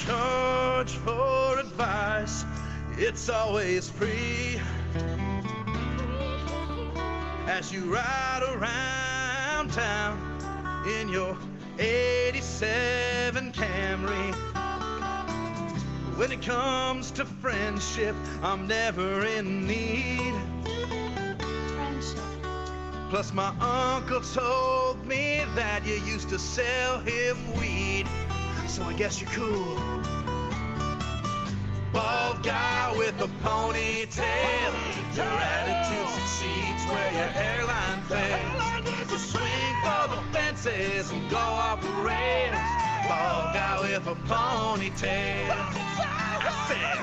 charge for advice. It's always free. As you ride around town in your 87 Camry. When it comes to friendship, I'm never in need. Friendship. Plus my uncle told me that you used to sell him weed. So I guess you're cool. Bald guy with a ponytail. Your attitude succeeds where your hairline fails. You swing for the fences and go off the rails. Bald guy with a ponytail. I said,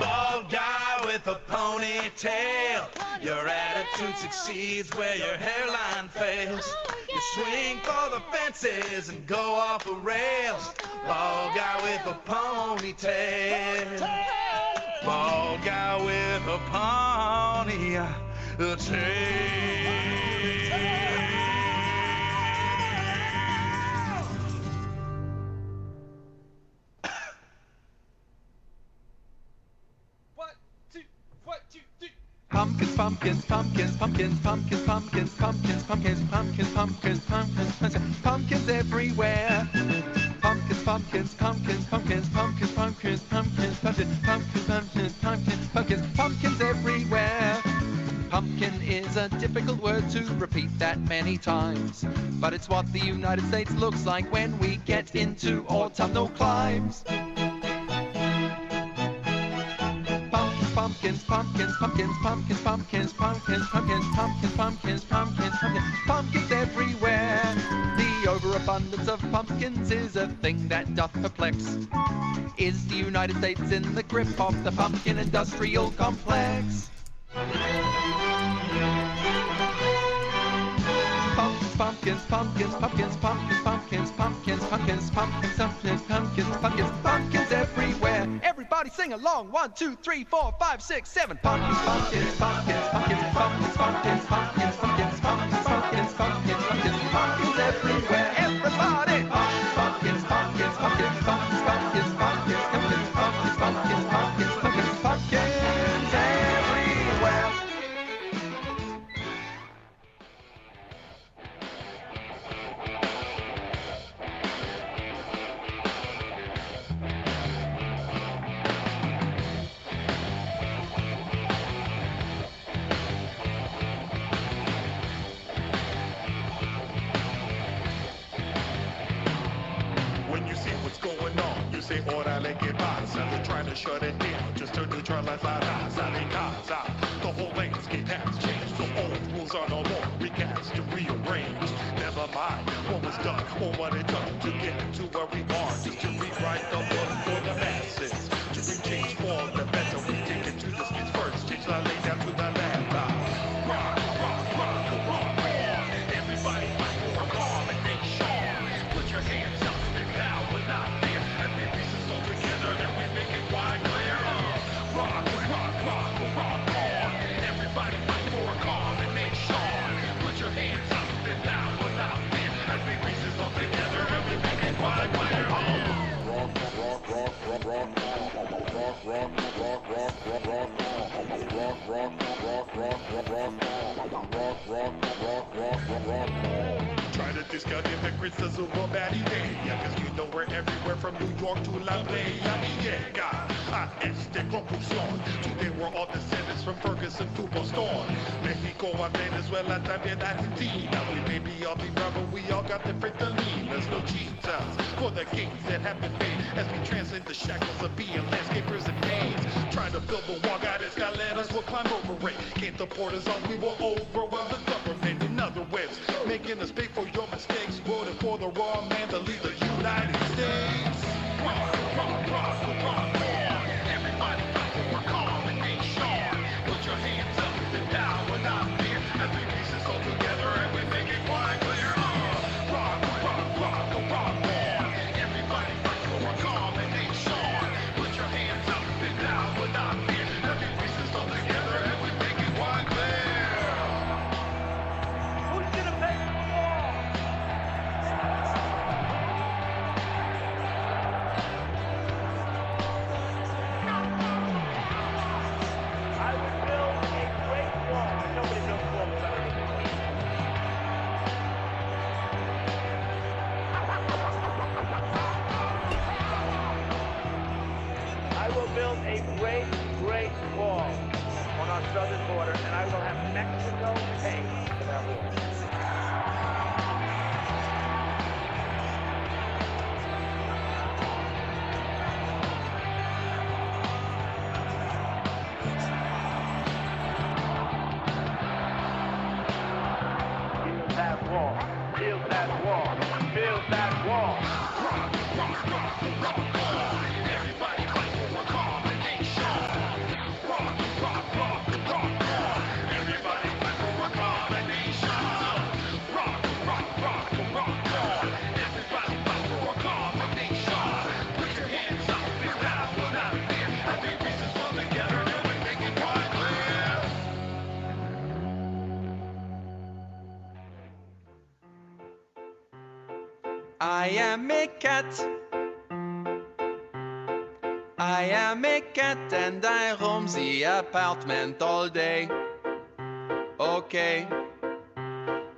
bald guy with a ponytail. Your attitude succeeds where your hairline fails. You swing for the fences and go off the rails. Bald guy with a ponytail. Bald guy with a ponytail. Pumpkins, pumpkins, pumpkins, pumpkins, pumpkins, pumpkins, pumpkins, pumpkins, pumpkins, pumpkins, pumpkins, pumpkins, pumpkins everywhere. Pumpkins, pumpkins, pumpkins, pumpkins, pumpkins, pumpkins, pumpkins, pumpkins, pumpkins, pumpkins, pumpkins, pumpkins, pumpkins everywhere. Pumpkin is a difficult word to repeat that many times, but it's what the United States looks like when we get into autumnal climes. Pumpkins, pumpkins, pumpkins, pumpkins, pumpkins, pumpkins, pumpkins, pumpkins, pumpkins, pumpkins, pumpkins, pumpkins everywhere. The overabundance of pumpkins is a thing that doth perplex. Is the United States in the grip of the pumpkin industrial complex? Pumpkins, pumpkins, pumpkins, pumpkins, pumpkins, pumpkins, pumpkins, pumpkins, pumpkins, pumpkins, pumpkins, pumpkins everywhere. Everybody sing along. 1, 2, 3, 4, 5, 6, 7. Pumpkins, pumpkins, pumpkins, pumpkins, pumpkins, pumpkins, pumpkins, pumpkins, pumpkins, pumpkins, pumpkins, pumpkins, pumpkins everywhere. Everybody. Pumpkins, pumpkins, pumpkins, pumpkins, pumpkins, pumpkins, pumpkins, pumpkins, pumpkins, pumpkins, pumpkins, pumpkins everywhere. Say orale que pasa, they're trying to shut it down just to neutralize our eyes. I mean, the whole landscape has changed. The old rules are no more recast and rearranged. Never mind what was done or what it took to get to where we are. Just to rewrite the book for the masses, to bring change for the better. We take it to the streets first, change the lay down to the land. Rock, rock, rock, rock, rock. Everybody fight for a combination. Put your hands up and down without fear. Try to discount immigrants of a bad idea, cause you know we're everywhere from New York to La Playa. A este confusión. Today we're all descendants from Ferguson to Boston, Mexico and Venezuela, también Argentina. We may be all be brown, but we all got different demeanors. No cheetahs for the games that have been made as we transcend the shackles of being landscapers and maids. Trying to build the wall, got escalators, we'll climb over it. Can't the borders on, we will overwhelm the government. In other words, making us pay for your mistakes. Voting for the wrong man to lead the United States. Rock, rock, rock, rock, rock. Everybody fight for a combination. Put your hands up and down without fear. As we piece this all together and we make it quite clear. Rock, rock, rock, rock, rock. Everybody fight for a combination. Put your hands up and down without fear. As we piece this all together and we make it quite clear. Who's gonna pay for the wall? a great, great wall on our southern border, and I will have Mexico pay for that wall. Build that wall. Build that wall. Build that wall. Everybody fight for a combination. Rock, rock, rock, rock, rock. Everybody fight for a combination. Rock, rock, rock, rock, rock. Everybody fight for a combination. Put your hands up, it's time for that. Happy pieces come together, and we make it quite clear. I am a cat. I am a cat and I roam the apartment all day. Okay,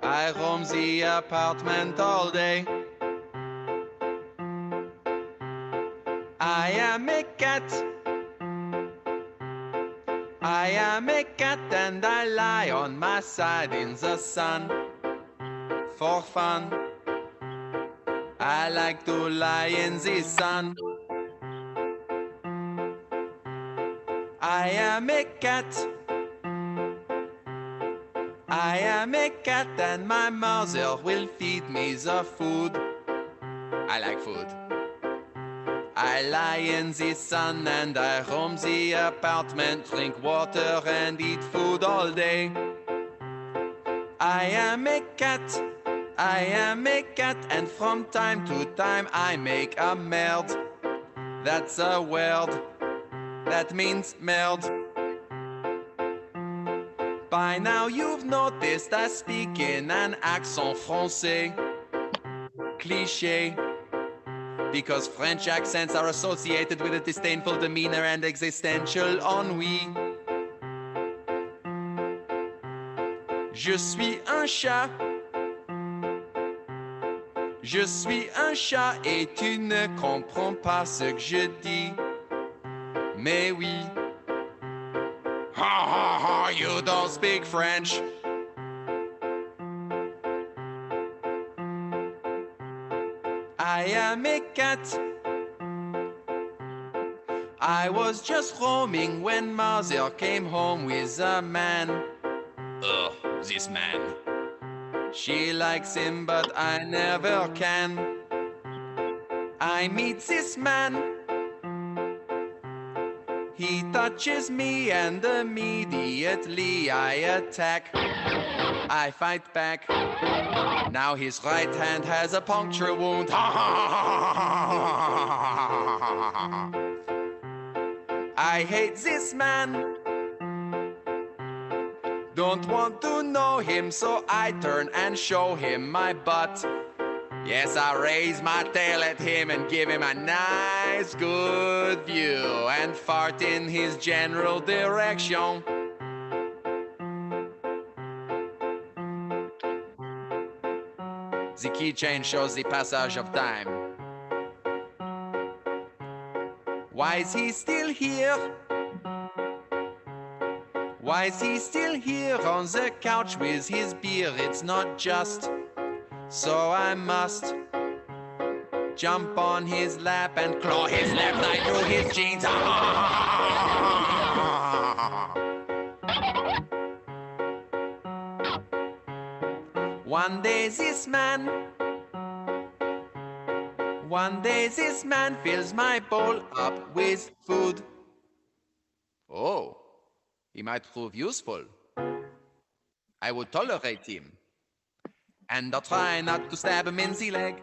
I roam the apartment all day. I am a cat. I am a cat and I lie on my side in the sun for fun. I like to lie in the sun. I am a cat. I am a cat and my mother will feed me the food. I like food. I lie in the sun and I roam the apartment, drink water and eat food all day. I am a cat. I am a cat and from time to time I make a merde. That's a word. That means merde. By now you've noticed I speak in an accent français. Cliché. Because French accents are associated with a disdainful demeanor and existential ennui. Je suis un chat. Je suis un chat et tu ne comprends pas ce que je dis. Mais oui. Ha ha ha, you don't speak French. I am a cat. I was just roaming when mother came home with a man. Ugh, this man. She likes him, but I never can. I meet this man. He touches me and immediately I attack. I fight back. Now his right hand has a puncture wound. I hate this man. Don't want to know him, so I turn and show him my butt. Yes, I raise my tail at him and give him a nice good view and fart in his general direction. The keychain shows the passage of time. Why is he still here? Why is he still here on the couch with his beer? It's not just, so I must jump on his lap and claw his left eye through his jeans. One day this man fills my bowl up with food. Oh. He might prove useful. I would tolerate him. And I'll try not to stab him in the leg.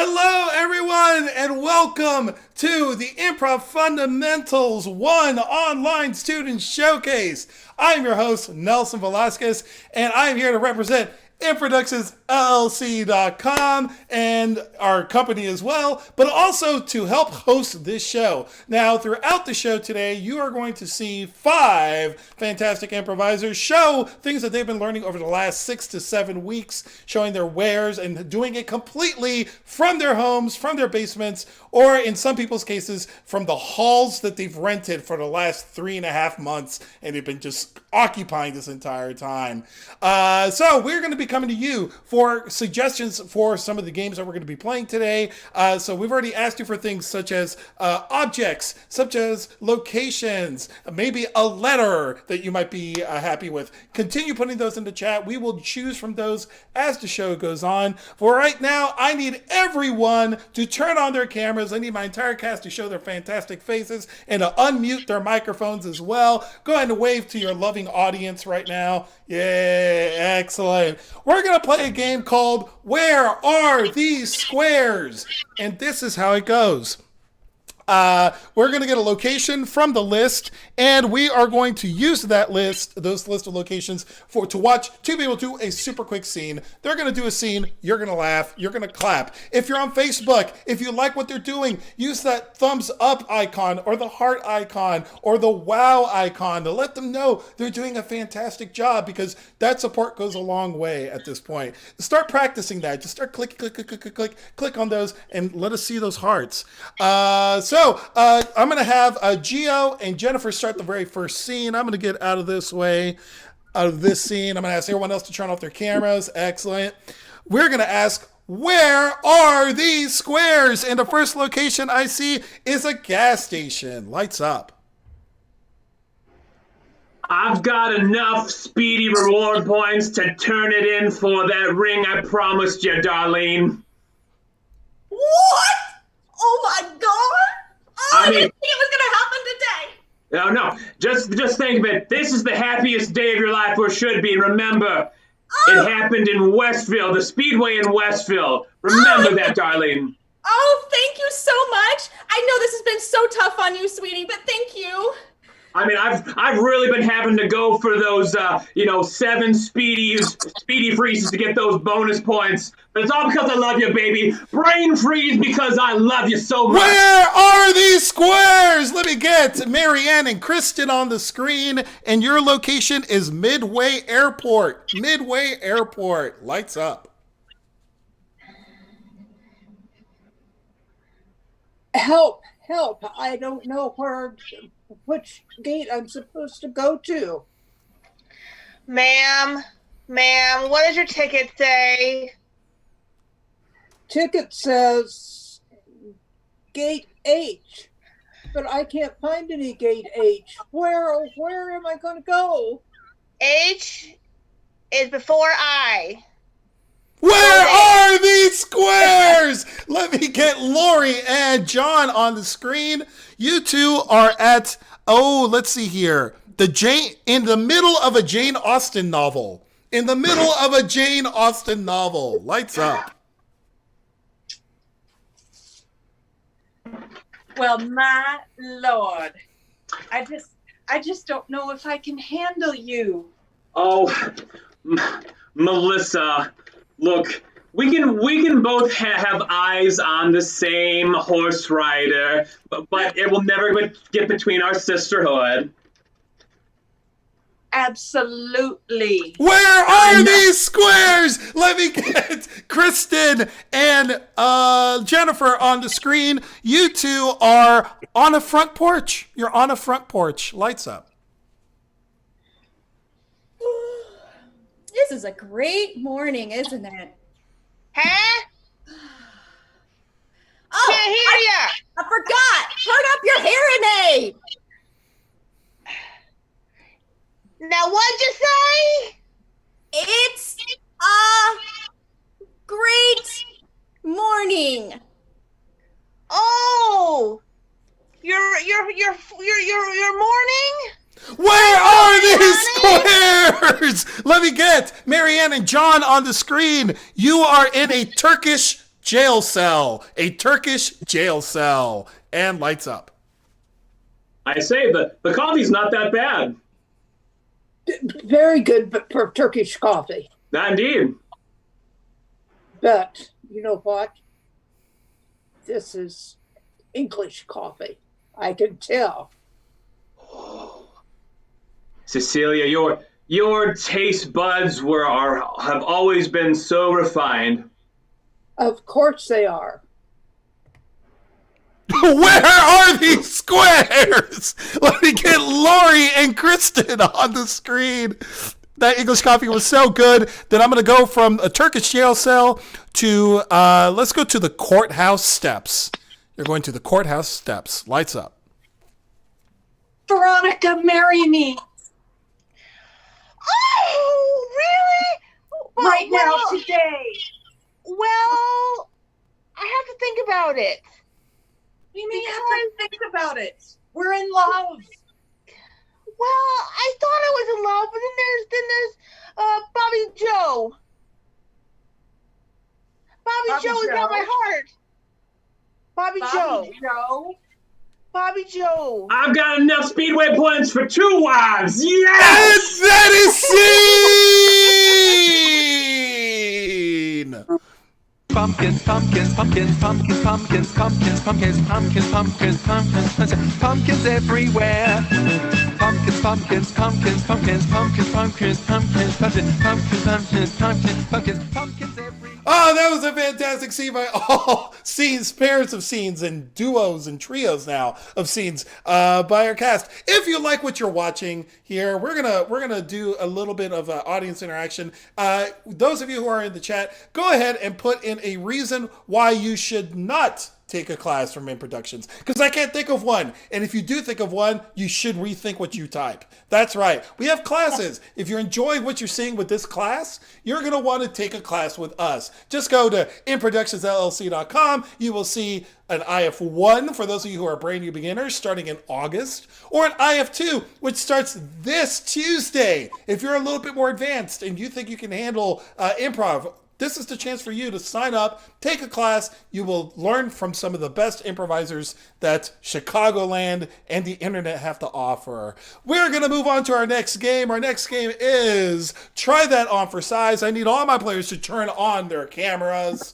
Hello, everyone, and welcome to the Improv Fundamentals 1 Online Student Showcase. I'm your host, Nelson Velasquez, and I'm here to represent IntroductionsLLC.com and our company as well, but also to help host this show. Now, throughout the show today, you are going to see 5 fantastic improvisers show things that they've been learning over the last 6 to 7 weeks, showing their wares and doing it completely from their homes, from their basements, or in some people's cases, from the halls that they've rented for the last 3.5 months, and they've been just occupying this entire time. So we're going to be coming to you for suggestions for some of the games that we're going to be playing today. So we've already asked you for things such as objects, such as locations, maybe a letter that you might be happy with. Continue putting those in the chat. We will choose from those as the show goes on. For right now, I need everyone to turn on their cameras. I need my entire cast to show their fantastic faces and to unmute their microphones as well. Go ahead and wave to your loving audience right now. Yay, excellent. We're going to play a game called Where Are These Squares? And this is how it goes. We're going to get a location from the list, and we are going to use those list of locations to watch 2 people do a super quick scene. They're going to do a scene. You're going to laugh. You're going to clap. If you're on Facebook, if you like what they're doing, use that thumbs up icon or the heart icon or the wow icon to let them know they're doing a fantastic job, because that support goes a long way at this point. Start practicing that. Just start click on those and let us see those hearts. So I'm going to have Gio and Jennifer start the very first scene. I'm going to get out of this scene. I'm going to ask everyone else to turn off their cameras. Excellent. We're going to ask, where are these squares? And the first location I see is a gas station. Lights up. I've got enough speedy reward points to turn it in for that ring I promised you, Darlene. What? Oh my God! Oh, I didn't think it was gonna happen today. No, just think of it. This is the happiest day of your life, or should be. Remember, it happened in Westville, the Speedway in Westville. Remember that, Darlene. Oh, thank you so much. I know this has been so tough on you, sweetie, but thank you. I mean, I've really been having to go for those, 7 speedy freezes to get those bonus points. But it's all because I love you, baby. Brain freeze because I love you so much. Where are these squares? Let me get Marianne and Kristin on the screen. And your location is Midway Airport. Midway Airport. Lights up. Help. I don't know which gate I'm supposed to go to. Ma'am, what does your ticket say? Ticket says gate H, but I can't find any gate H. Where am I going to go? H is before I. Where are these squares? Let me get Lori and John on the screen. You two are at, let's see here. In the middle of a Jane Austen novel. Lights up. Well, my Lord. I just don't know if I can handle you. Oh, Melissa. Look, we can both have eyes on the same horse rider, but it will never get between our sisterhood. Absolutely. Where are these squares? Let me get Kristin and Jennifer on the screen. You two are on a front porch. You're on a front porch. Lights up. This is a great morning, isn't it? Huh? Oh, Can't hear ya. I forgot. Turn up your hearing aid. Now what'd you say? It's a great morning. Oh, your morning? Where are these squares? Let me get Marianne and John on the screen. You are in a Turkish jail cell. A Turkish jail cell. And lights up. I say the coffee's not that bad. Very good, but for Turkish coffee. Indeed. But you know what? This is English coffee. I can tell. Cecilia, your taste buds have always been so refined. Of course they are. Where are these squares? Let me get Lori and Kristin on the screen. That English coffee was so good that I'm going to go from a Turkish jail cell to, let's go to the courthouse steps. You're going to the courthouse steps. Lights up. Veronica, marry me. Oh, really? Right now, today. Well, I have to think about it. You mean you have to think about it? We're in love. Well, I thought I was in love, but then there's Bobby Joe. Bobby Joe is not my heart. Bobby Joe. Bobby Joe. I've got enough speedway points for 2 wives. Yes! And that is scene! Pumpkins, pumpkins, pumpkins, pumpkins, pumpkins, pumpkins, pumpkins, pumpkins, pumpkins, pumpkins, pumpkins everywhere. Pumpkins, pumpkins, pumpkins, pumpkins, pumpkins, pumpkins, pumpkins, pumpkins, pumpkins, pumpkins, pumpkins, pumpkins, pumpkins everywhere. Oh, that was a fantastic scene by all scenes, pairs of scenes, and duos and trios now of scenes by our cast. If you like what you're watching here, we're gonna do a little bit of audience interaction. Those of you who are in the chat, go ahead and put in a reason why you should not take a class from InProductions, because I can't think of one. And if you do think of one, you should rethink what you type. That's right. We have classes. If you're enjoying what you're seeing with this class, you're going to want to take a class with us. Just go to improductionsllc.com. You will see an IF1 for those of you who are brand new beginners starting in August, or an IF2, which starts this Tuesday. If you're a little bit more advanced and you think you can handle improv, this is the chance for you to sign up, take a class. You will learn from some of the best improvisers that Chicagoland and the internet have to offer. We're going to move on to our next game. Our next game is Try That On for Size. I need all my players to turn on their cameras.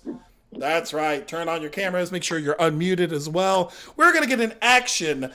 That's right. Turn on your cameras. Make sure you're unmuted as well. We're going to get an action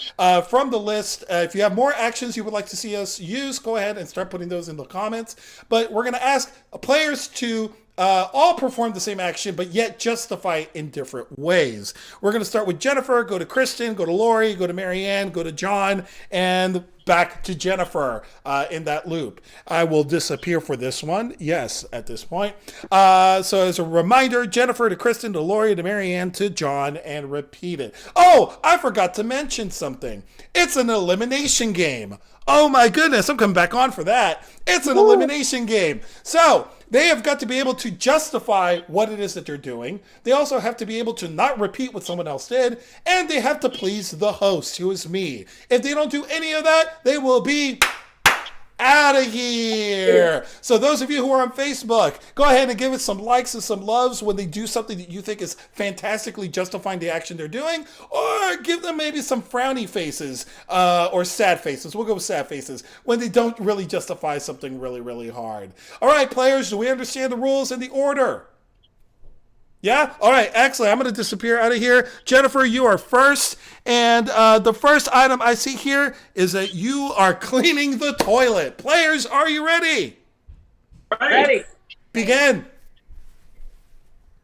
from the list. If you have more actions you would like to see us use, go ahead and start putting those in the comments. But we're going to ask players to all perform the same action, but yet justify it in different ways. We're going to start with Jennifer, go to Kristin, go to Lori, go to Marianne, go to John, and back to Jennifer in that loop. I will disappear for this one. Yes, at this point. So as a reminder, Jennifer to Kristin, to Lori, to Marianne, to John, and repeat it. Oh, I forgot to mention something. It's an elimination game. Oh my goodness, I'm coming back on for that. It's an elimination game. So they have got to be able to justify what it is that they're doing. They also have to be able to not repeat what someone else did, and they have to please the host, who is me. If they don't do any of that, they will be out of here. So those of you who are on Facebook, go ahead and give it some likes and some loves when they do something that you think is fantastically justifying the action they're doing, or give them maybe some frowny faces or sad faces. We'll go with sad faces when they don't really justify something really, really hard. All right, players, do we understand the rules and the order? Yeah? All right, excellent. I'm going to disappear out of here. Jennifer, you are first. And the first item I see here is that you are cleaning the toilet. Players, are you ready? Ready. Begin.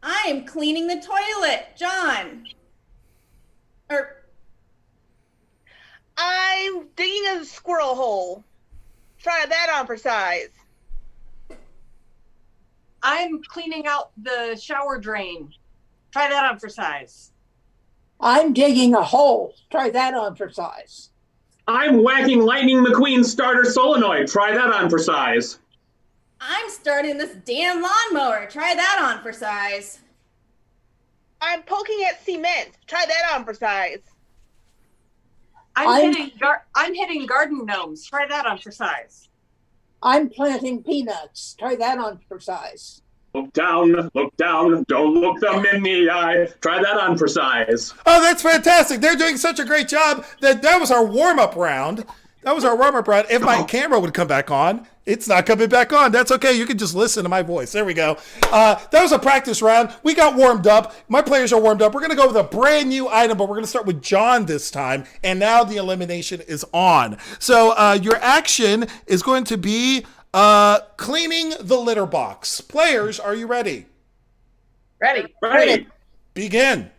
I am cleaning the toilet. John. I'm digging a squirrel hole. Try that on for size. I'm cleaning out the shower drain. Try that on for size. I'm digging a hole. Try that on for size. I'm whacking Lightning McQueen starter solenoid. Try that on for size. I'm starting this damn lawnmower. Try that on for size. I'm poking at cement. Try that on for size. I'm hitting garden gnomes. Try that on for size. I'm planting peanuts. Try that on for size. Look down, don't look them in the eye. Try that on for size. Oh, that's fantastic. They're doing such a great job that was our warm-up round. If my camera would come back on, it's not coming back on. That's okay. You can just listen to my voice. There we go. That was a practice round. We got warmed up. My players are warmed up. We're going to go with a brand new item, but we're going to start with John this time. And now the elimination is on. So your action is going to be cleaning the litter box. Players, are you ready? Ready. Begin.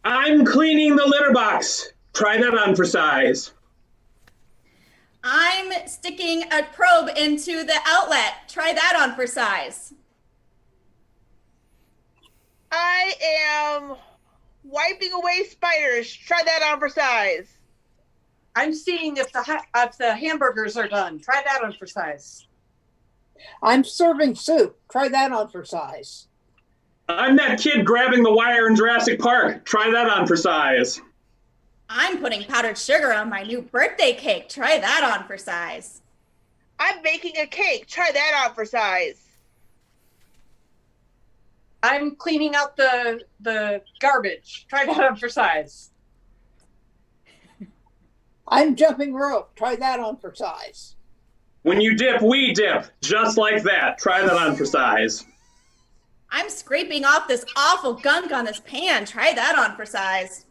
I'm cleaning the litter box. Try that on for size. I'm sticking a probe into the outlet. Try that on for size. I am wiping away spiders. Try that on for size. I'm seeing if the hamburgers are done. Try that on for size. I'm serving soup. Try that on for size. I'm that kid grabbing the wire in Jurassic Park. Try that on for size. I'm putting powdered sugar on my new birthday cake. Try that on for size. I'm baking a cake. Try that on for size. I'm cleaning out the garbage. Try that on for size. I'm jumping rope. Try that on for size. When you dip, we dip. Just like that. Try that on for size. I'm scraping off this awful gunk on this pan. Try that on for size.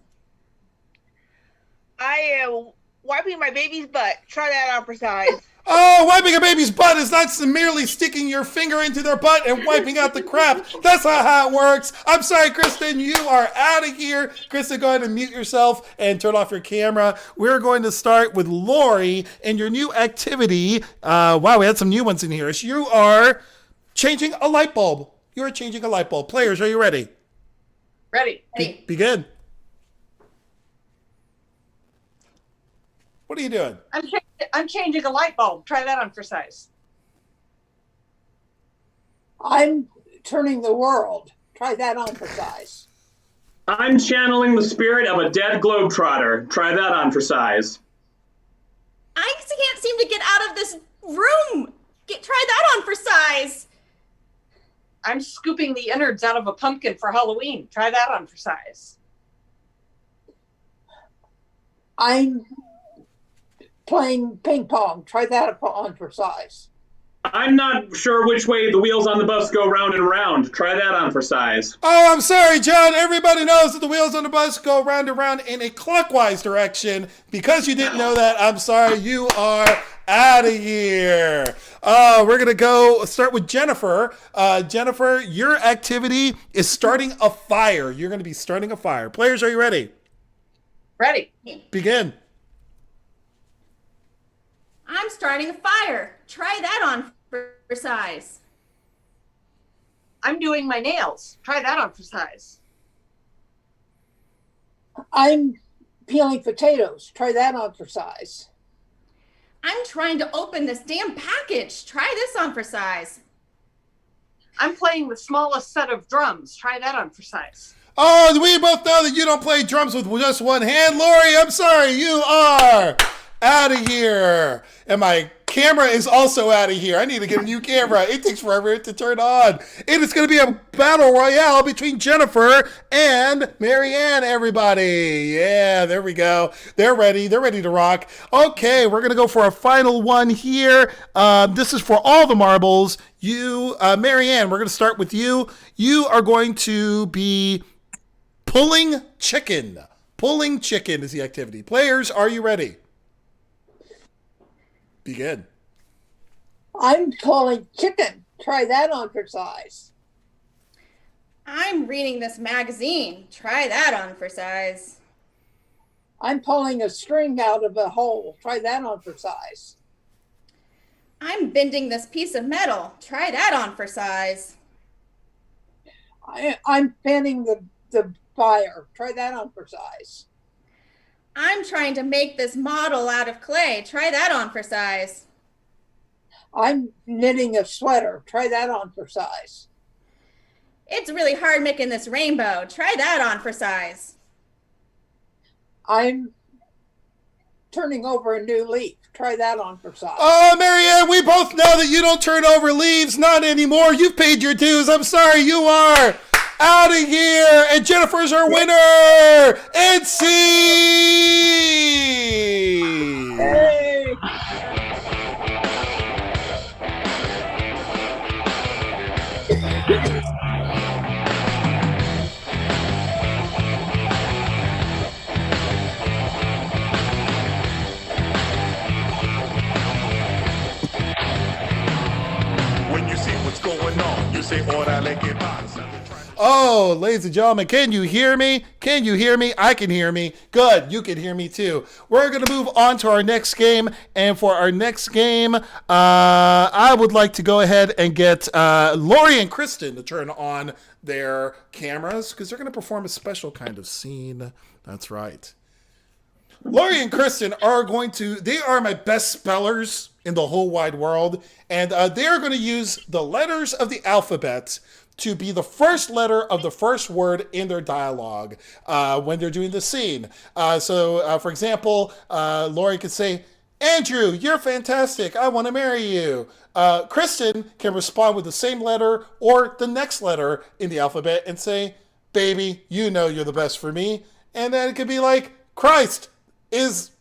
I am wiping my baby's butt. Try that on for size. Oh, wiping a baby's butt is not merely sticking your finger into their butt and wiping out the crap. That's not how it works. I'm sorry, Kristin, you are out of here. Kristin, go ahead and mute yourself and turn off your camera. We're going to start with Lori and your new activity. Wow, we had some new ones in here. So you are changing a light bulb. You are changing a light bulb. Players, are you ready? Ready. Begin. What are you doing? I'm changing a light bulb. Try that on for size. I'm turning the world. Try that on for size. I'm channeling the spirit of a dead globetrotter. Try that on for size. I can't seem to get out of this room. Try that on for size. I'm scooping the innards out of a pumpkin for Halloween. Try that on for size. I'm playing ping pong. Try that on for size. I'm not sure which way the wheels on the bus go round and round. Try that on for size. Oh, I'm sorry, John. Everybody knows that the wheels on the bus go round and round in a clockwise direction. Because you didn't know that, I'm sorry. You are out of here. We're going to start with Jennifer. Jennifer, your activity is starting a fire. You're going to be starting a fire. Players, are you ready? Ready. Begin. I'm starting a fire. Try that on for size. I'm doing my nails. Try that on for size. I'm peeling potatoes. Try that on for size. I'm trying to open this damn package. Try this on for size. I'm playing the smallest set of drums. Try that on for size. Oh, we both know that you don't play drums with just one hand. Lori, I'm sorry. You are out of here. And my camera is also out of here. I need to get a new camera. It takes forever to turn on. It is going to be a battle royale between Jennifer and Marianne, everybody. Yeah, there we go. They're ready. They're ready to rock. Okay, we're going to go for a final one here. This is for all the marbles. You, Marianne, we're going to start with you. You are going to be pulling chicken. Pulling chicken is the activity. Players, are you ready? Begin. I'm calling chicken. Try that on for size. I'm reading this magazine. Try that on for size. I'm pulling a string out of a hole. Try that on for size. I'm bending this piece of metal. Try that on for size. I'm fanning the fire. Try that on for size. I'm trying to make this model out of clay. Try that on for size. I'm knitting a sweater. Try that on for size. It's really hard making this rainbow. Try that on for size. I'm turning over a new leaf. Try that on for size. Oh, Marianne, we both know that you don't turn over leaves. Not anymore. You've paid your dues. I'm sorry. You are out of here. And Jennifer's our winner. And C. Hey. When you see what's going on, you say, órale, ¿qué pasa? Oh, ladies and gentlemen, can you hear me? Can you hear me? I can hear me. Good, you can hear me too. We're going to move on to our next game. And for our next game, I would like to go ahead and get Lori and Kristin to turn on their cameras because they're going to perform a special kind of scene. That's right. Lori and Kristin they are my best spellers in the whole wide world. And they are going to use the letters of the alphabet to be the first letter of the first word in their dialogue when they're doing the scene. So, for example, Lori could say, Andrew, you're fantastic. I want to marry you. Kristin can respond with the same letter or the next letter in the alphabet and say, baby, you know you're the best for me. And then it could be like, Christ is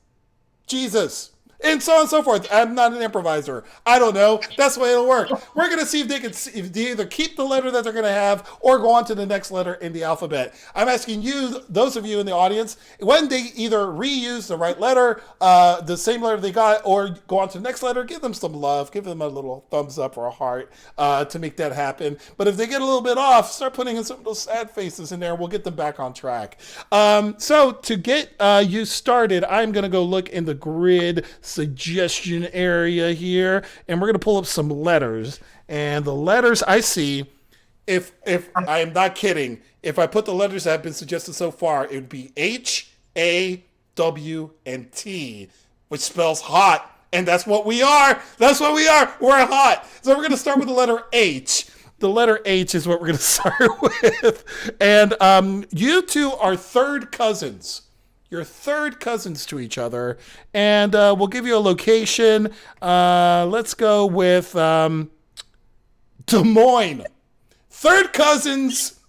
Jesus. And so on and so forth. I'm not an improviser. I don't know. That's the way it'll work. We're going to see if they either keep the letter that they're going to have or go on to the next letter in the alphabet. I'm asking you, those of you in the audience, when they either reuse the right letter, the same letter they got, or go on to the next letter, give them some love. Give them a little thumbs up or a heart to make that happen. But if they get a little bit off, start putting in some of those sad faces in there. We'll get them back on track. So to get you started, I'm going to go look in the grid suggestion area here, and we're going to pull up some letters. And the letters I see, if I am not kidding, if I put the letters that have been suggested so far, it would be H, A, W, and T, which spells hot. And that's what we are. That's what we are. We're hot. So we're going to start with the letter H. The letter H is what we're going to start with. And you two are third cousins. You're third cousins to each other. And we'll give you a location. Let's go with Des Moines. Third cousins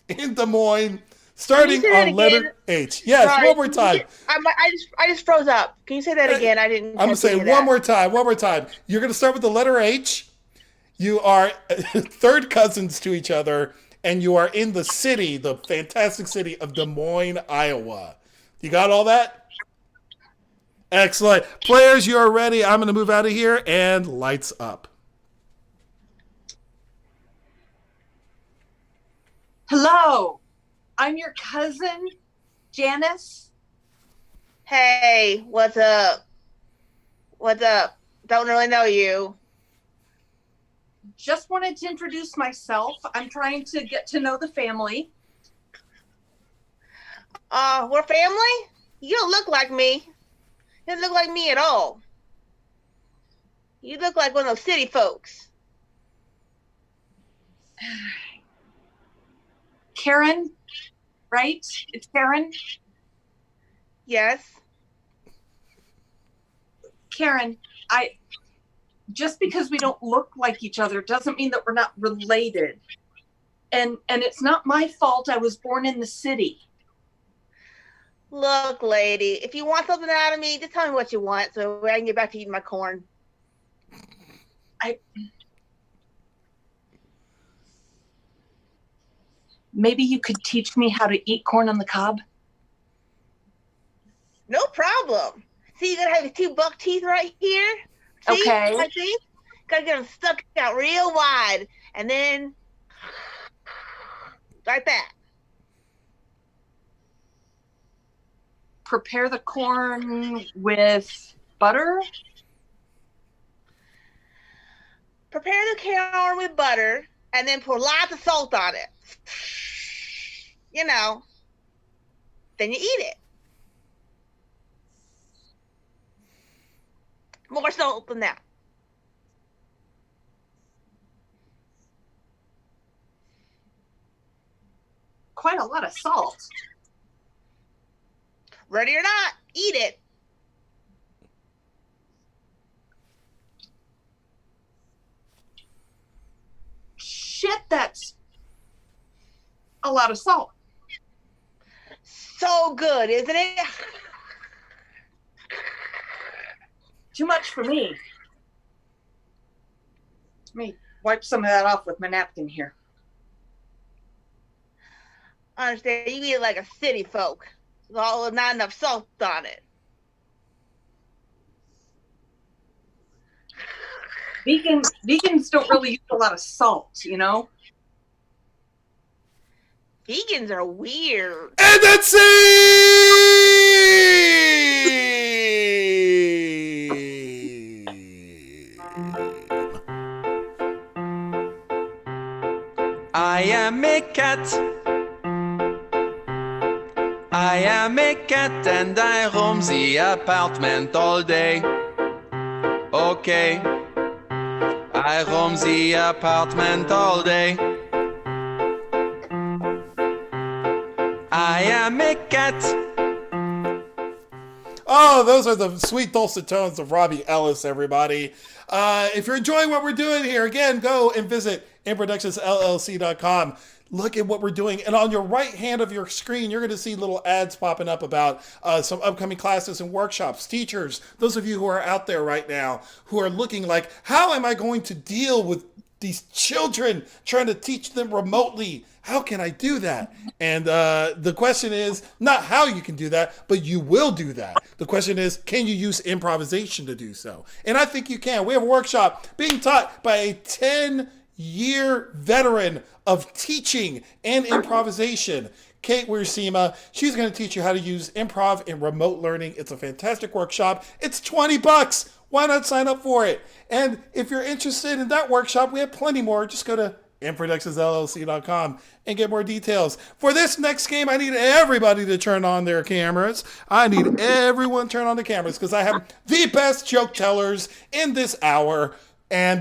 in Des Moines, starting on letter H. Yes, Sorry. one more time. I just froze up. Can you say that again? I didn't. I'm going to say it one more time. One more time. You're going to start with the letter H. You are third cousins to each other, and you are in the city, the fantastic city of Des Moines, Iowa. You got all that? Excellent. Players, you are ready. I'm going to move out of here, and lights up. Hello, I'm your cousin, Janice. Hey, what's up? What's up? Don't really know you. Just wanted to introduce myself. I'm trying to get to know the family. We're family? You don't look like me. You don't look like me at all. You look like one of those city folks. Karen, right? It's Karen? Yes. Karen, just because we don't look like each other doesn't mean that we're not related. And it's not my fault I was born in the city. Look, lady, if you want something out of me, just tell me what you want so I can get back to eating my corn. Maybe you could teach me how to eat corn on the cob? No problem. See, you gotta have your two buck teeth right here. See? Okay. My teeth? Gotta get them stuck out real wide. And then, like that. Prepare the corn with butter? Prepare the corn with butter and then pour lots of salt on it. You know. Then you eat it. More salt than that. Quite a lot of salt. Ready or not, eat it. get that's a lot of salt. So good, isn't it? Too much for me. Let me wipe some of that off with my napkin here. I understand. You eat it like a city folk. There's not enough salt on it. Vegans don't really use a lot of salt, you know? Vegans are weird. And that's it! I am a cat. I am a cat and I roam the apartment all day. Okay. I roam the apartment all day. I am a cat. Oh, those are the sweet dulcet tones of Robbie Ellis, everybody. If you're enjoying what we're doing here, again, go and visit improductionsllc.com. Look at what we're doing. And on your right hand of your screen, you're going to see little ads popping up about some upcoming classes and workshops. Teachers, those of you who are out there right now, who are looking like, how am I going to deal with these children, trying to teach them remotely? How can I do that? And the question is not how you can do that, but you will do that. The question is, can you use improvisation to do so? And I think you can. We have a workshop being taught by a 10-year veteran of teaching and improvisation, Kate Wiersema. She's going to teach you how to use improv in remote learning. It's a fantastic workshop. It's $20. Why not sign up for it? And if you're interested in that workshop, we have plenty more. Just go to improductionsllc.com and get more details. For this next game, I need everybody to turn on their cameras. I need everyone to turn on the cameras because I have the best joke tellers in this hour. And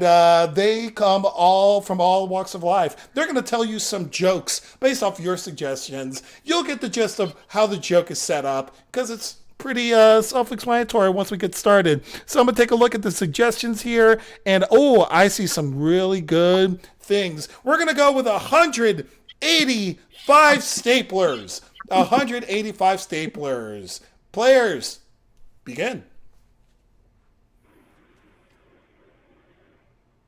they come all from all walks of life. They're going to tell you some jokes based off your suggestions. You'll get the gist of how the joke is set up because it's pretty self-explanatory once we get started. So I'm going to take a look at the suggestions here. And, oh, I see some really good things. We're going to go with 185 staplers. 185 staplers. Players, begin.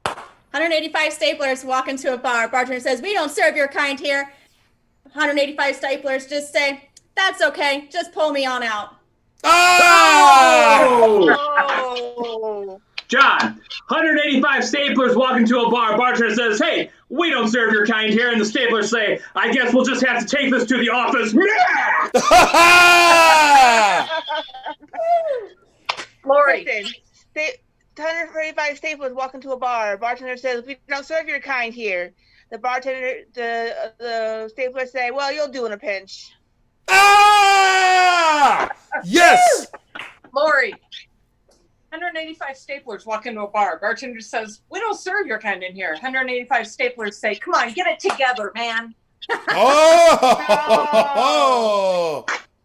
185 staplers walk into a bar. Bartender says, "We don't serve your kind here." 185 staplers just say, "That's okay. Just pull me on out." Oh! John, 185 staplers walk into a bar. Bartender says, "Hey, we don't serve your kind here." And the staplers say, "I guess we'll just have to take this to the office." Lori. 135 staplers walk into a bar. Bartender says, "We don't serve your kind here." The staplers say, "Well, you'll do in a pinch." Yes! Lori. 185 staplers walk into a bar. Bartender says, "We don't serve your kind in here." 185 staplers say, "Come on, get it together, man." Oh!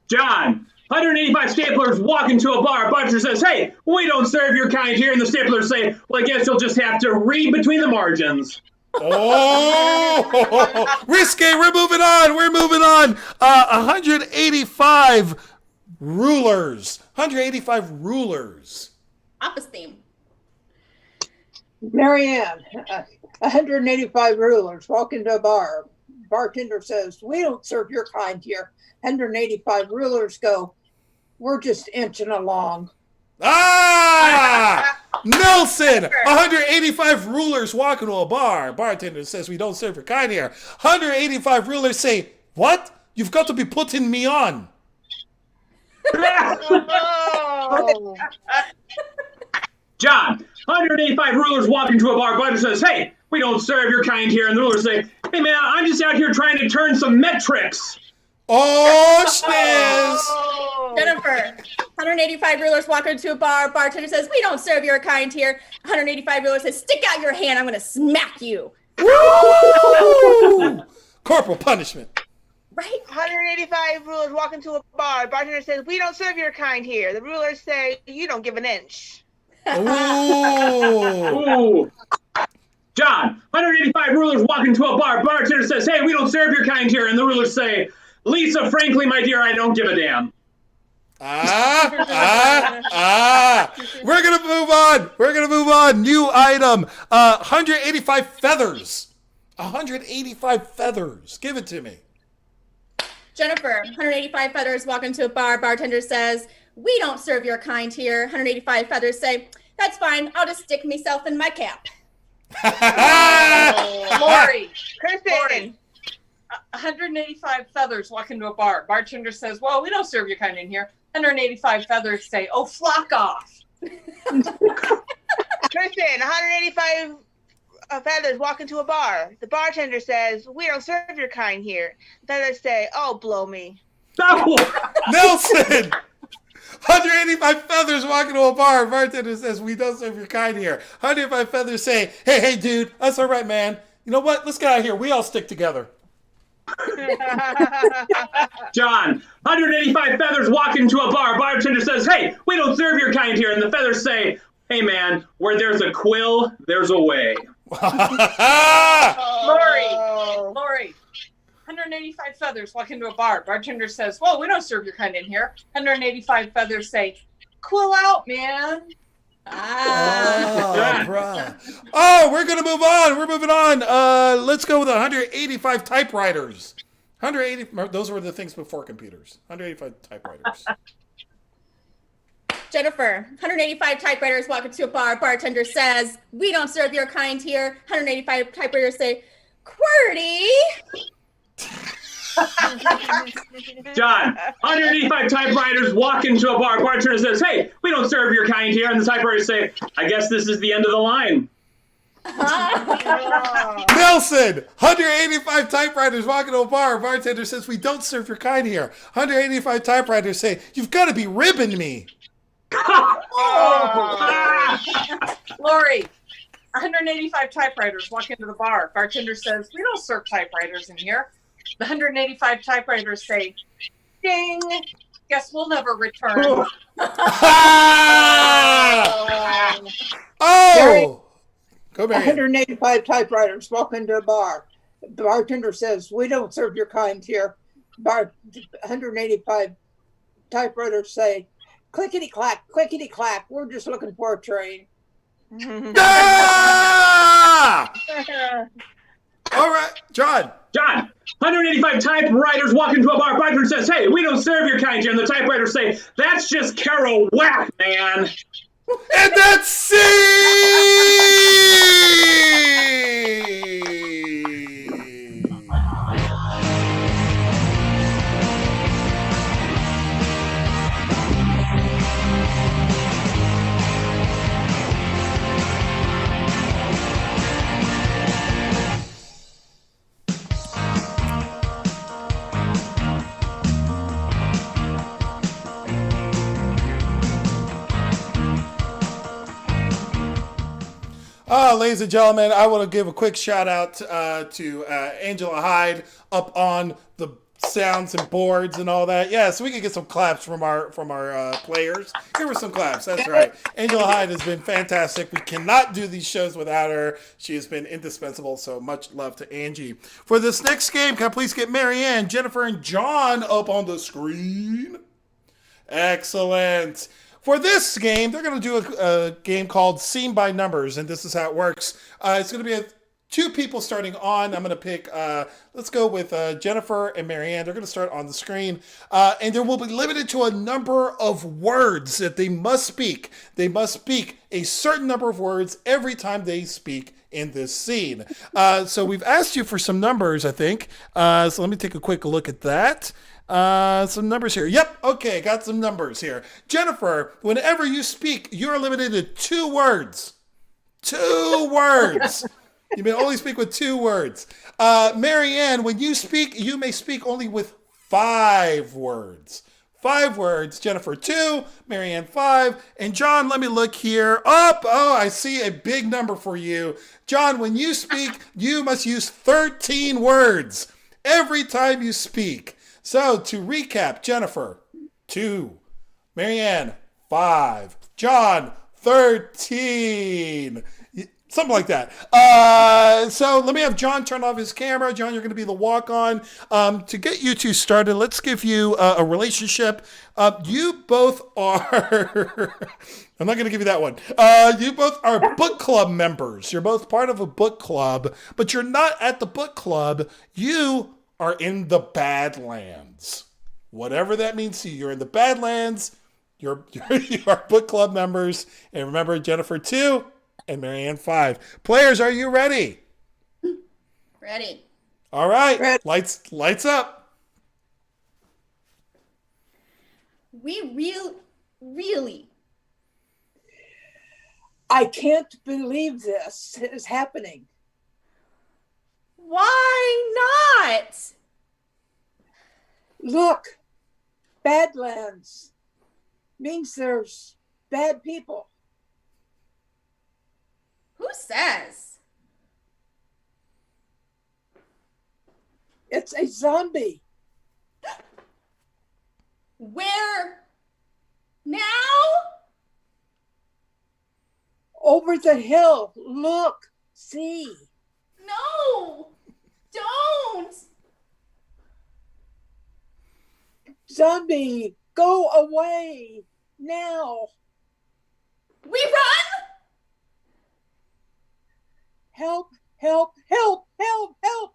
John, 185 staplers walk into a bar. Bartender says, "Hey, we don't serve your kind here." And the staplers say, "Well, I guess you'll just have to read between the margins." Oh! Risque, we're moving on. 185 rulers. 185 rulers. Office theme. Marianne, 185 rulers walk into a bar. Bartender says, "We don't serve your kind here." 185 rulers go, "We're just inching along." Nelson, 185 rulers walk into a bar. Bartender says, "We don't serve your kind here." 185 rulers say, "What? You've got to be putting me on." John, 185 rulers walk into a bar. Bartender says, "Hey, we don't serve your kind here." And the rulers say, "Hey, man, I'm just out here trying to turn some metrics." Oh, schniz! Jennifer, 185 rulers walk into a bar. Bartender says, "We don't serve your kind here." 185 rulers says, "Stick out your hand. I'm going to smack you." Woo! Corporal punishment. Right? 185 rulers walk into a bar. Bartender says, "We don't serve your kind here." The rulers say, "You don't give an inch." Ooh. Ooh. John, 185 rulers walk into a bar. Bartender says, hey, we don't serve your kind here. And the rulers say, Lisa, frankly, my dear, I don't give a damn. We're going to move on. New item. 185 feathers. 185 feathers. Give it to me. Jennifer, 185 feathers walk into a bar. Bartender says, we don't serve your kind here. 185 feathers say, that's fine. I'll just stick myself in my cap. Lori. Kristin. 185 feathers walk into a bar. Bartender says, well, we don't serve your kind in here. 185 feathers say, oh, flock off. Kristin, 185 feathers walk into a bar. The bartender says, we don't serve your kind here. Feathers say, oh, blow me. Nelson! 185 feathers walk into a bar. Bartender says, we don't serve your kind here. 185 feathers say, hey, dude, that's all right, man. You know what? Let's get out of here. We all stick together. John, 185 feathers walk into a bar. Bartender says, hey, we don't serve your kind here. And the feathers say, hey, man, where there's a quill, there's a way. Lori. 185 feathers walk into a bar. Bartender says, well, we don't serve your kind in here. 185 feathers say, cool out, man. We're going to move on. We're moving on. Let's go with 185 typewriters. 180. Those were the things before computers. 185 typewriters. Jennifer, 185 typewriters walk into a bar. Bartender says, we don't serve your kind here. 185 typewriters say, QWERTY. John, 185 typewriters walk into a bar. Bartender says, hey, we don't serve your kind here. And the typewriters say, I guess this is the end of the line. Nelson, 185 typewriters walk into a bar. Bartender says, we don't serve your kind here. 185 typewriters say, you've got to be ribbing me. Lori, 185 typewriters walk into the bar. Bartender says, we don't serve typewriters in here. The 185 typewriters say, ding, guess we'll never return. Go, Mary. 185 typewriters walk into a bar. The bartender says, we don't serve your kind here. 185 typewriters say, clickety clack, we're just looking for a train. All right, John, 185 typewriters walk into a bar. Bartender says, hey, we don't serve your kind here. And the typewriters say, that's just Kerouac, man. And that's C. Ladies and gentlemen, I want to give a quick shout out to Angela Hyde up on the sounds and boards and all that. Yeah, so we can get some claps from our players. Give her some claps. That's right. Angela Hyde has been fantastic. We cannot do these shows without her. She has been indispensable. So much love to Angie. For this next game, can I please get Marianne, Jennifer, and John up on the screen? Excellent. For this game, they're going to do a game called Scene by Numbers, and this is how it works. It's going to be two people starting on. I'm going to pick, let's go with Jennifer and Marianne. They're going to start on the screen, and they will be limited to a number of words that they must speak. They must speak a certain number of words every time they speak in this scene. So we've asked you for some numbers, I think. So let me take a quick look at that. Some numbers here. Yep. Okay. Got some numbers here. Jennifer, whenever you speak, you're limited to 2 words. 2 words. You may only speak with 2 words. Marianne, when you speak, you may speak only with 5 words. 5 words. Jennifer, 2. Marianne, 5. And John, let me look here. I see a big number for you. John, when you speak, you must use 13 words every time you speak. So, to recap, Jennifer, 2. Marianne, 5. John, 13. Something like that. So let me have John turn off his camera. John, you're going to be the walk-on. To get you two started, let's give you a relationship. You both are... I'm not going to give you that one. You both are book club members. You're both part of a book club, but you're not at the book club. You are in the Badlands. Whatever that means to you. You're in the Badlands. You are book club members. And remember, Jennifer 2 and Marianne 5. Players, are you ready? Ready. All right. Ready. Lights up. We really. I can't believe this is happening. Why not? Look, Badlands means there's bad people. Who says? It's a zombie. Where? Now? Over the hill. Look, see. No! Don't! Zombie, go away now. We run? Help, help, help, help, help.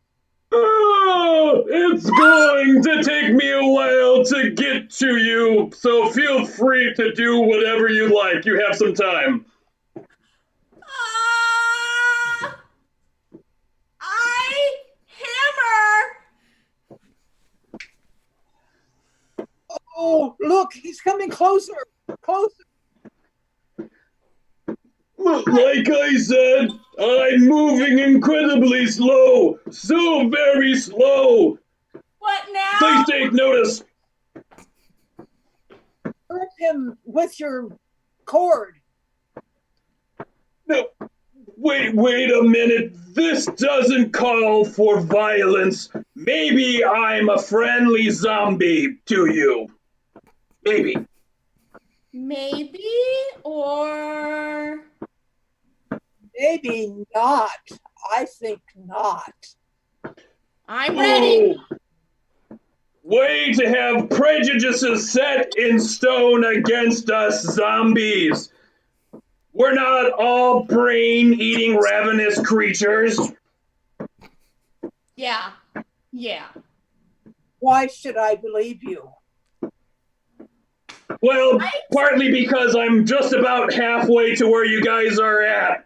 Oh, it's going to take me a while to get to you, so feel free to do whatever you like. You have some time. Oh, look, he's coming closer, closer. Like I said, I'm moving incredibly slow. So very slow. What now? Please take notice. Hurt him with your cord. No, wait a minute. This doesn't call for violence. Maybe I'm a friendly zombie to you. Maybe. Maybe, or... Maybe not. I think not. I'm ready. Oh, way to have prejudices set in stone against us zombies. We're not all brain-eating ravenous creatures. Yeah. Why should I believe you? Well, partly because I'm just about halfway to where you guys are at.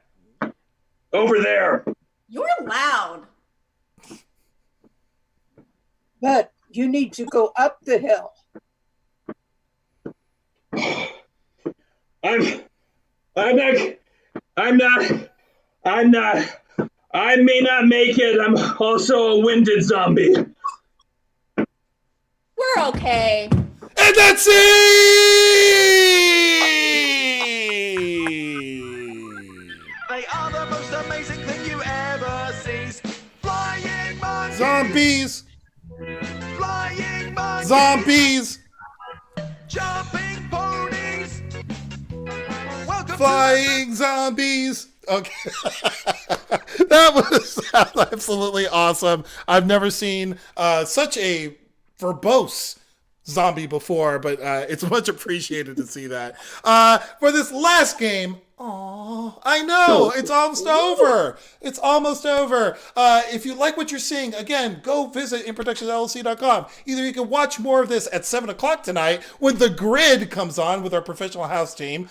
Over there. You're loud. But you need to go up the hill. I may not make it. I'm also a winded zombie. We're okay. And that's it! They are the most amazing thing you ever see. Flying monkeys. Zombies. Flying monkeys. Zombies. Jumping ponies. Welcome Flying zombies. Okay. That was absolutely awesome. I've never seen such a verbose zombie before, but it's much appreciated to see that. For this last game, I know, it's almost over. It's almost over. If you like what you're seeing, again, go visit inproductionsllc.com. Either you can watch more of this at 7 o'clock tonight when the grid comes on with our professional house team,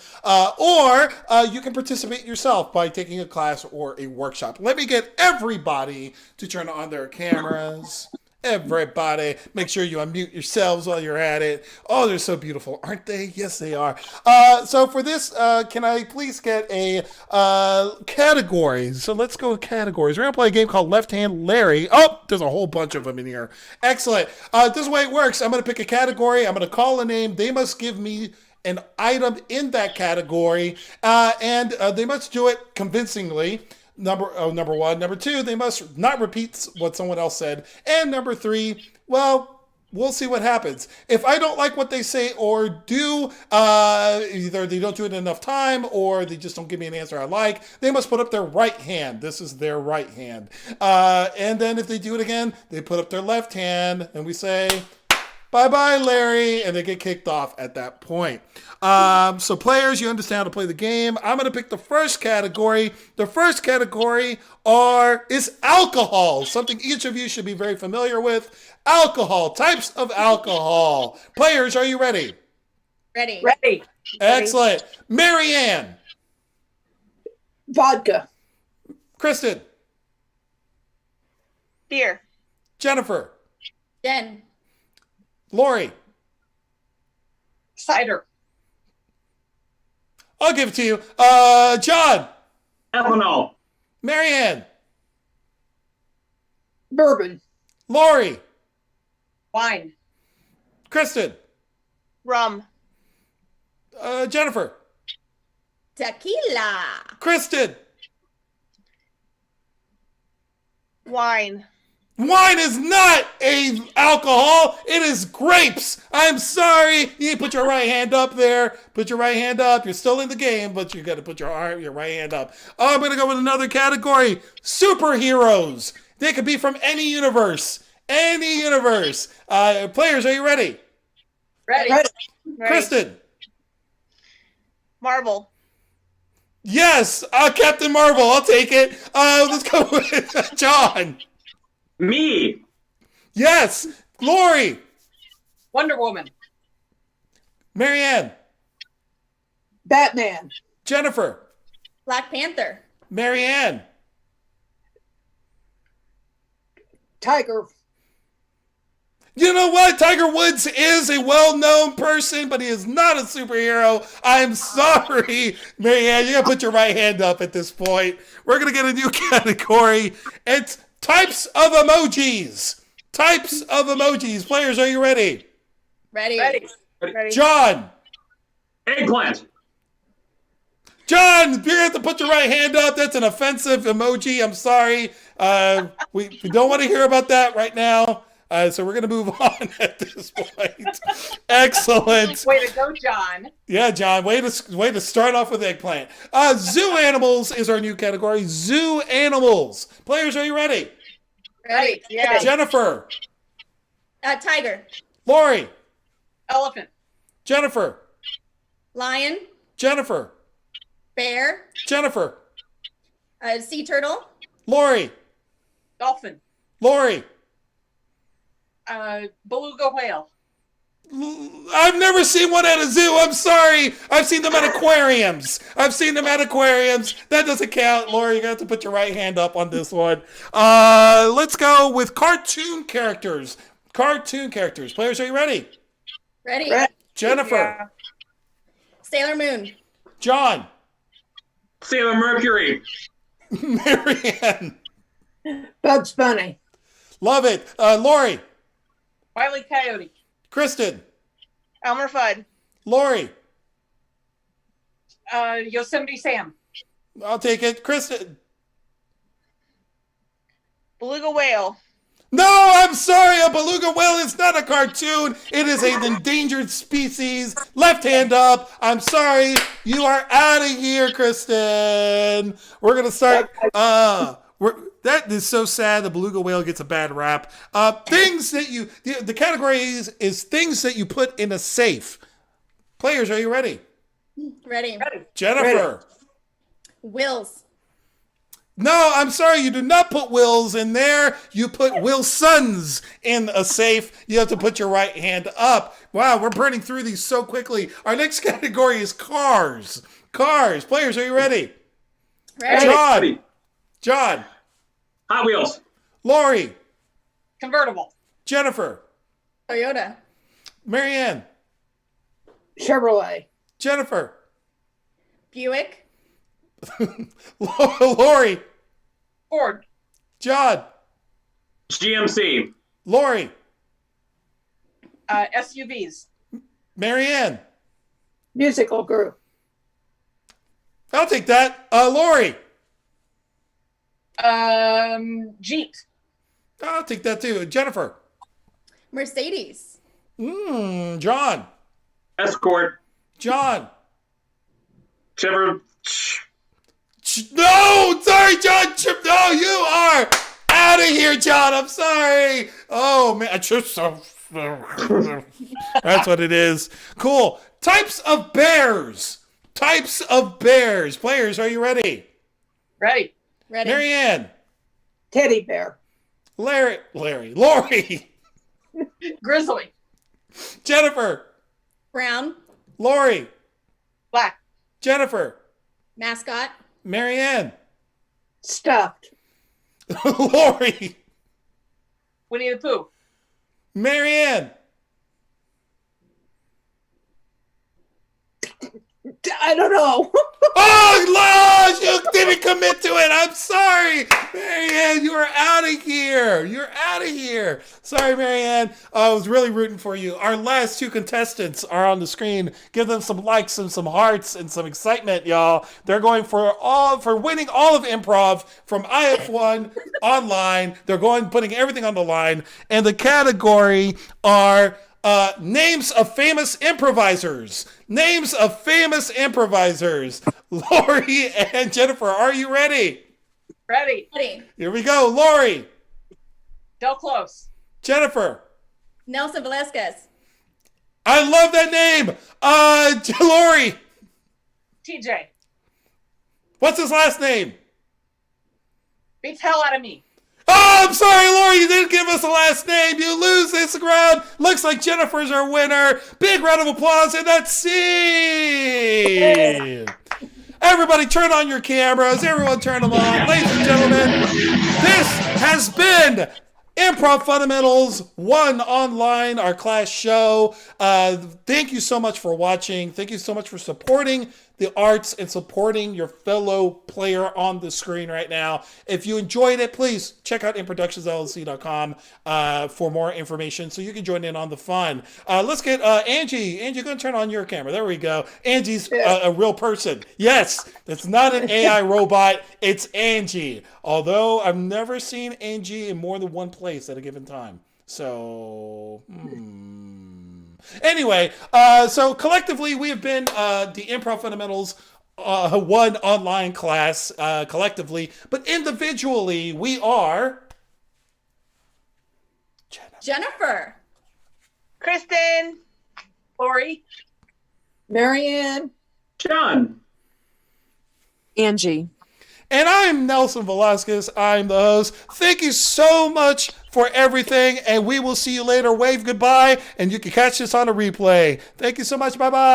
or you can participate yourself by taking a class or a workshop. Let me get everybody to turn on their cameras. Everybody, make sure you unmute yourselves while you're at it. Oh, they're so beautiful, aren't they? Yes, they are. So for this, can I please get a category? So let's go with categories. We're going to play a game called Left Hand Larry. Oh, there's a whole bunch of them in here. Excellent. This is the way it works. I'm going to pick a category. I'm going to call a name. They must give me an item in that category, and they must do it convincingly. Number one. Number two, they must not repeat what someone else said. And number three, well, We'll see what happens. If I don't like what they say or do, either they don't do it in enough time or they just don't give me an answer I like, they must put up their right hand. This is their right hand. And then if they do it again, they put up their left hand and we say, bye-bye, Larry, and they get kicked off at that point. So players, you understand how to play the game. I'm going to pick the first category. The first category is alcohol, something each of you should be very familiar with. Alcohol, types of alcohol. Players, are you ready? Ready. Ready. Excellent. Marianne. Vodka. Kristin. Beer. Jennifer. Jen. Lori. Cider. I'll give it to you. John. Ethanol. Marianne. Bourbon. Lori. Wine. Kristin. Rum. Jennifer. Tequila. Kristin. Wine. Wine is not a alcohol. It is grapes. I'm sorry. You put your right hand up there. Put your right hand up. You're still in the game, but you got to put your right hand up. I'm going to go with another category. Superheroes. They could be from any universe. Any universe. Players, are you ready? Ready. Kristin. Marvel. Yes. Captain Marvel. I'll take it. Let's go with John. Me. Yes. Lori. Wonder Woman. Marianne. Batman. Jennifer. Black Panther. Marianne. Tiger. You know what? Tiger Woods is a well-known person, but he is not a superhero. I'm sorry, Marianne. You gotta put your right hand up at this point. We're gonna get a new category. It's types of emojis. Types of emojis. Players, are you ready? Ready. Ready. John. Eggplant. John, you're gonna have to put your right hand up. That's an offensive emoji. I'm sorry. We don't want to hear about that right now. So we're going to move on at this point. Excellent. Way to go, John. Yeah, John. Way to start off with eggplant. Zoo animals is our new category. Zoo animals. Players, are you ready? Ready. Yeah. Jennifer. Tiger. Lori. Elephant. Jennifer. Lion. Jennifer. Bear. Jennifer. Sea turtle. Lori. Dolphin. Lori. Beluga whale. I've never seen one at a zoo. I'm sorry. I've seen them at aquariums. That doesn't count. Lori, you're going to have to put your right hand up on this one. Let's go with cartoon characters. Players, are you ready? Ready. Jennifer. Yeah. Sailor Moon. John. Sailor Mercury. Marianne. Bugs Bunny. Love it. Lori. Wile E. Coyote. Kristin. Elmer Fudd. Lori. Yosemite Sam. I'll take it. Kristin. Beluga whale. No, I'm sorry. A beluga whale is not a cartoon. It is an endangered species. Left hand up. I'm sorry. You are out of here, Kristin. We're going to start. That is so sad. The beluga whale gets a bad rap. Things that the category is things that you put in a safe. Players, are you ready? Ready. Jennifer. Wills. No, I'm sorry. You do not put Wills in there. You put Wilsons in a safe. You have to put your right hand up. Wow, we're burning through these so quickly. Our next category is cars. Players, are you ready? Ready. John. Hot Wheels. Lori. Convertible. Jennifer. Toyota. Marianne. Chevrolet. Jennifer. Buick. Lori. Ford. John. GMC. Lori. SUVs. Marianne. Musical group. I'll take that. Lori. Jeep. I'll take that too. Jennifer. Mercedes. John. Escort. John. Chevrolet. No, sorry, John. No, you are out of here, John. I'm sorry. Oh, man. That's what it is. Cool. Types of bears. Types of bears. Players, are you ready? Ready. Ready. Marianne. Teddy bear. Lori. Grizzly. Jennifer. Brown. Lori. Black. Jennifer. Mascot. Marianne. Stuffed. Lori. Winnie the Pooh. Marianne. I don't know. Oh, you didn't commit to it. I'm sorry. Marianne, you are out of here. You're out of here. Sorry, Marianne. I was really rooting for you. Our last two contestants are on the screen. Give them some likes and some hearts and some excitement, y'all. They're going for winning all of improv from IF1 Online. They're putting everything on the line. And the category are names of famous improvisers. Names of famous improvisers. Lori and Jennifer, are you ready? Ready. Ready. Here we go. Lori. Del Close. Jennifer. Nelson Velasquez. I love that name. Lori. TJ. What's his last name? Beats hell out of me. Oh, I'm sorry, Lori, you didn't give us a last name. You lose this round. Looks like Jennifer's our winner. Big round of applause, and that's C. Everybody turn on your cameras. Everyone turn them on. Ladies and gentlemen, this has been Improv Fundamentals 1 Online, our class show. Thank you so much for watching. Thank you so much for supporting the arts and supporting your fellow player on the screen right now. If you enjoyed it, please check out inproductionsllc.com for more information so you can join in on the fun. Let's get Angie. Angie, go and turn on your camera. There we go. Angie's a real person. Yes, it's not an AI robot. It's Angie. Although I've never seen Angie in more than one place at a given time. So, Anyway, so collectively we have been the Improv Fundamentals 1 Online class collectively, but individually we are Jennifer. Kristin. Lori. Marianne. John. Angie. And I'm Nelson Velasquez. I'm the host. Thank you so much for everything, and we will see you later. Wave goodbye, and you can catch this on a replay. Thank you so much. Bye-bye.